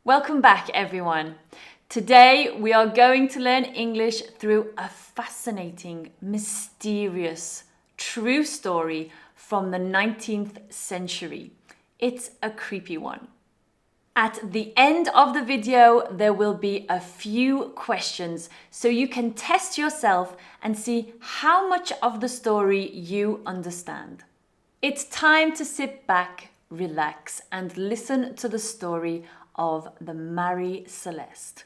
Welcome back, everyone. Today we are going to learn English through a fascinating, mysterious, true story from the 19th century. It's a creepy one. At the end of the video, there will be a few questions so you can test yourself and see how much of the story you understand. It's time to sit back, relax, and listen to the story of the Mary Celeste,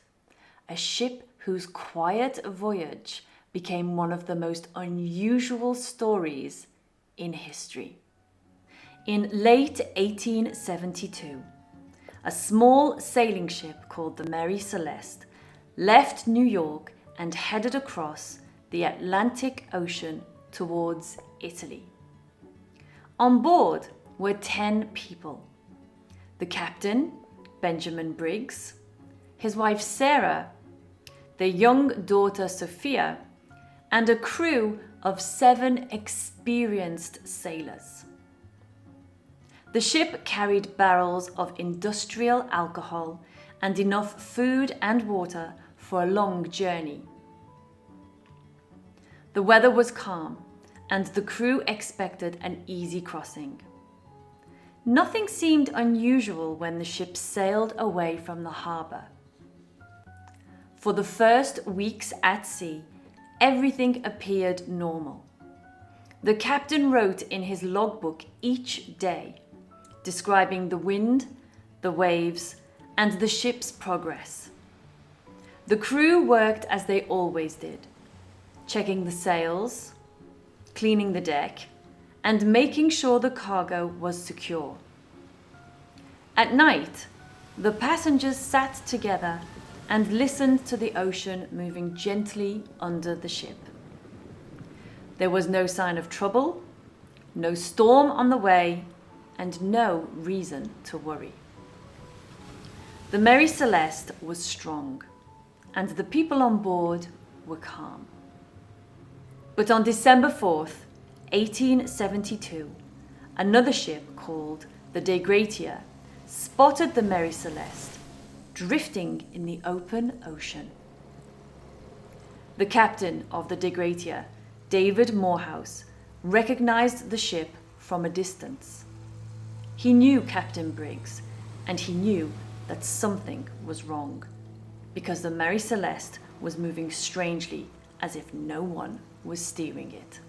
a ship whose quiet voyage became one of the most unusual stories in history. In late 1872, a small sailing ship called the Mary Celeste left New York and headed across the Atlantic Ocean towards Italy. On board were 10 people: the captain, Benjamin Briggs, his wife Sarah, their young daughter Sophia, and a crew of 7 experienced sailors. The ship carried barrels of industrial alcohol and enough food and water for a long journey. The weather was calm, and the crew expected an easy crossing. Nothing seemed unusual when the ship sailed away from the harbour. For the first weeks at sea, everything appeared normal. The captain wrote in his logbook each day, describing the wind, the waves, and the ship's progress. The crew worked as they always did, checking the sails, cleaning the deck, and making sure the cargo was secure. At night, the passengers sat together and listened to the ocean moving gently under the ship. There was no sign of trouble, no storm on the way, and no reason to worry. The Mary Celeste was strong, and the people on board were calm. But on December 4th, 1872, another ship called the De Gratia spotted the Mary Celeste drifting in the open ocean. The captain of the De Gratia, David Morehouse, recognized the ship from a distance. He knew Captain Briggs, and he knew that something was wrong, because the Mary Celeste was moving strangely, as if no one was steering it.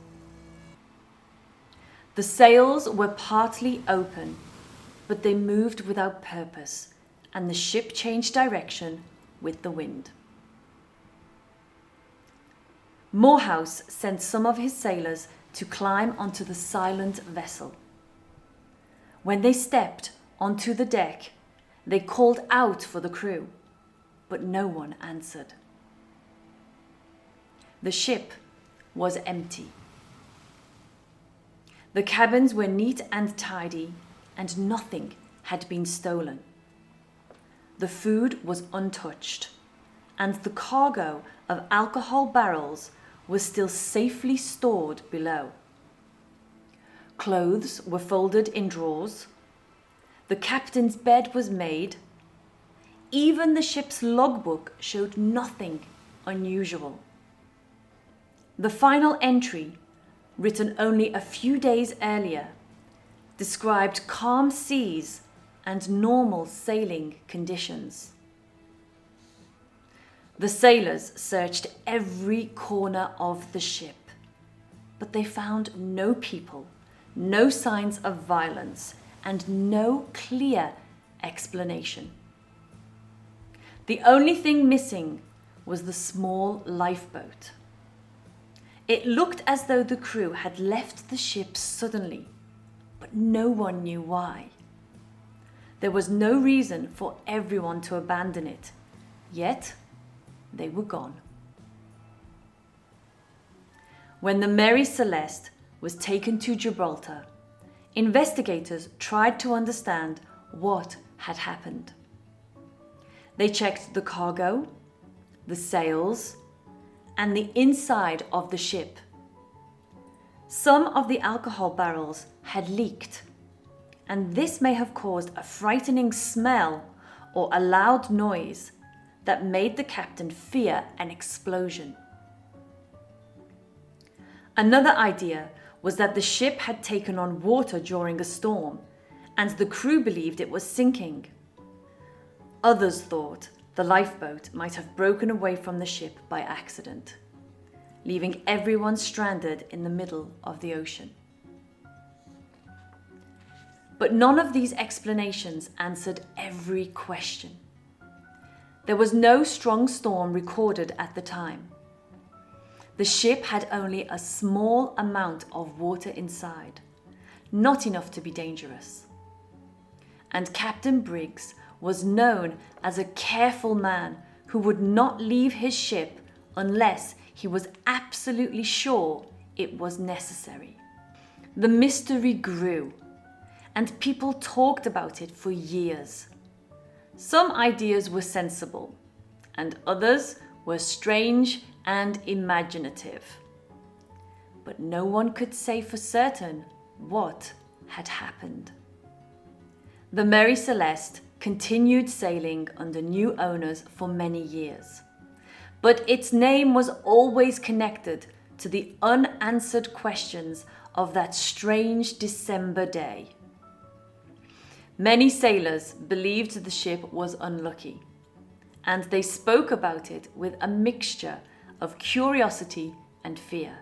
The sails were partly open, but they moved without purpose, and the ship changed direction with the wind. Morehouse sent some of his sailors to climb onto the silent vessel. When they stepped onto the deck, they called out for the crew, but no one answered. The ship was empty. The cabins were neat and tidy, and nothing had been stolen. The food was untouched, and the cargo of alcohol barrels was still safely stored below. Clothes were folded in drawers. The captain's bed was made. Even the ship's logbook showed nothing unusual. The final entry, written only a few days earlier, described calm seas and normal sailing conditions. The sailors searched every corner of the ship, but they found no people, no signs of violence, and no clear explanation. The only thing missing was the small lifeboat. It looked as though the crew had left the ship suddenly, but no one knew why. There was no reason for everyone to abandon it, yet they were gone. When the Mary Celeste was taken to Gibraltar, investigators tried to understand what had happened. They checked the cargo, the sails, and the inside of the ship. Some of the alcohol barrels had leaked, and this may have caused a frightening smell or a loud noise that made the captain fear an explosion. Another idea was that the ship had taken on water during a storm, and the crew believed it was sinking. Others thought the lifeboat might have broken away from the ship by accident, leaving everyone stranded in the middle of the ocean. But none of these explanations answered every question. There was no strong storm recorded at the time. The ship had only a small amount of water inside, not enough to be dangerous. And Captain Briggs was known as a careful man who would not leave his ship unless he was absolutely sure it was necessary. The mystery grew, and people talked about it for years. Some ideas were sensible, and others were strange and imaginative. But no one could say for certain what had happened. The Mary Celeste continued sailing under new owners for many years, but its name was always connected to the unanswered questions of that strange December day. Many sailors believed the ship was unlucky, and they spoke about it with a mixture of curiosity and fear.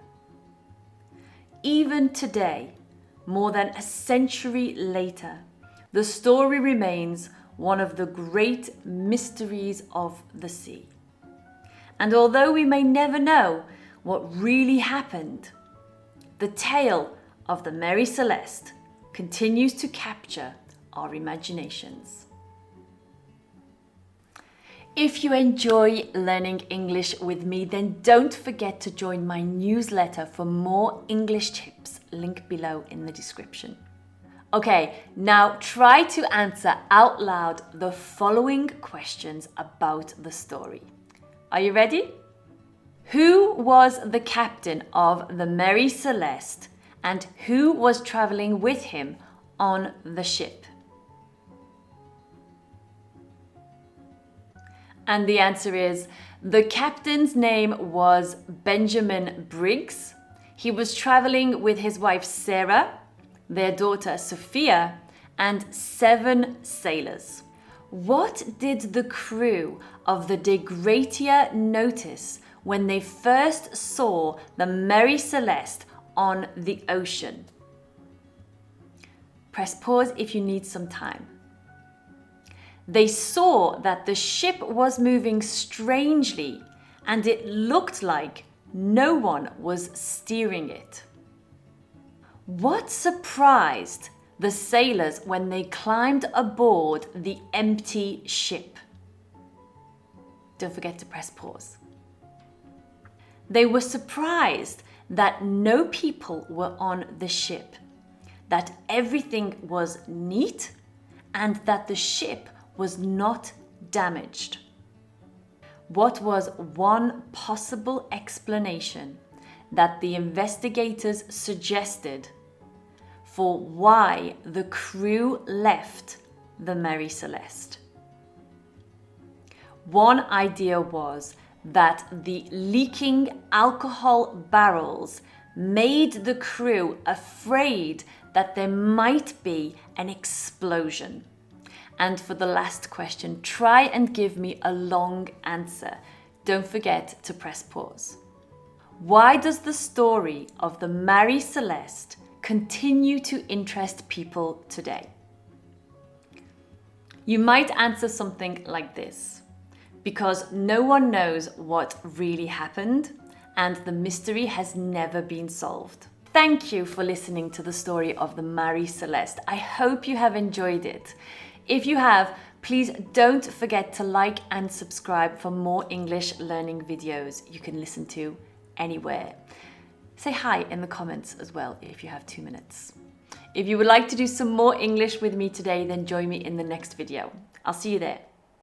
Even today, more than a century later, the story remains one of the great mysteries of the sea. And although we may never know what really happened, the tale of the Mary Celeste continues to capture our imaginations. If you enjoy learning English with me, then don't forget to join my newsletter for more English tips, link below in the description. Okay, now try to answer out loud the following questions about the story. Are you ready? Who was the captain of the Mary Celeste and who was traveling with him on the ship? And the answer is, the captain's name was Benjamin Briggs. He was traveling with his wife Sarah, their daughter Sophia, and 7 sailors. What did the crew of the De Gratia notice when they first saw the Mary Celeste on the ocean? Press pause if you need some time. They saw that the ship was moving strangely and it looked like no one was steering it. What surprised the sailors when they climbed aboard the empty ship? Don't forget to press pause. They were surprised that no people were on the ship, that everything was neat, and that the ship was not damaged. What was one possible explanation that the investigators suggested for why the crew left the Mary Celeste? One idea was that the leaking alcohol barrels made the crew afraid that there might be an explosion. And for the last question, try and give me a long answer. Don't forget to press pause. Why does the story of the Mary Celeste continue to interest people today? You might answer something like this: because no one knows what really happened and the mystery has never been solved. Thank you for listening to the story of the Mary Celeste. I hope you have enjoyed it. If you have, please don't forget to like and subscribe for more English learning videos you can listen to anywhere. Say hi in the comments as well if you have 2 minutes. If you would like to do some more English with me today, then join me in the next video. I'll see you there.